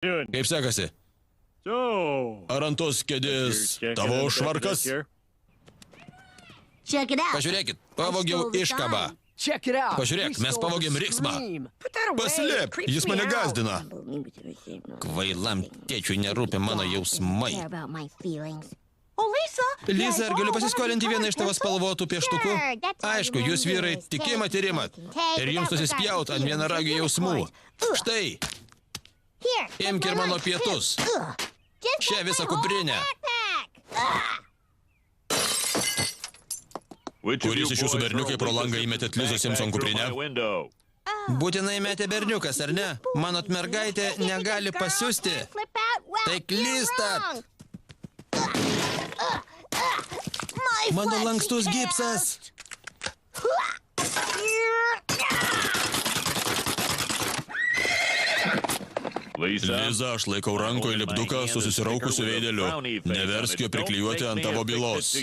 Kaip sekasi? Ar ant tos kėdės tavo švarkas? Pažiūrėkit, pavogiau iškabą. Pažiūrėk, mes pavogėm riksmą. Paslėp, jis mane gazdina. Kvailam tėčiui nerūpi mano jausmai. Liza, ar galiu pasiskolinti vieną iš tavo spalvotų pieštukų? Aišku, jūs vyrai tikėjimat ir imat. Ir jums nusispjaut ant vienaragių jausmų. Štai, imk ir mano pietus. Šią visą kuprinę. Kuris iš jūsų berniukai pro langą įmetėt Lizos Simpson kuprinę? Būtinai metė berniukas, ar ne? Manot, mergaitė negali pasiusti? Tai klystat! Mano lankstus gipsas! Liza, aš laikau rankoje lipduką su susiraukusiu veideliu. Neversk jo priklijuoti ant tavo bylos.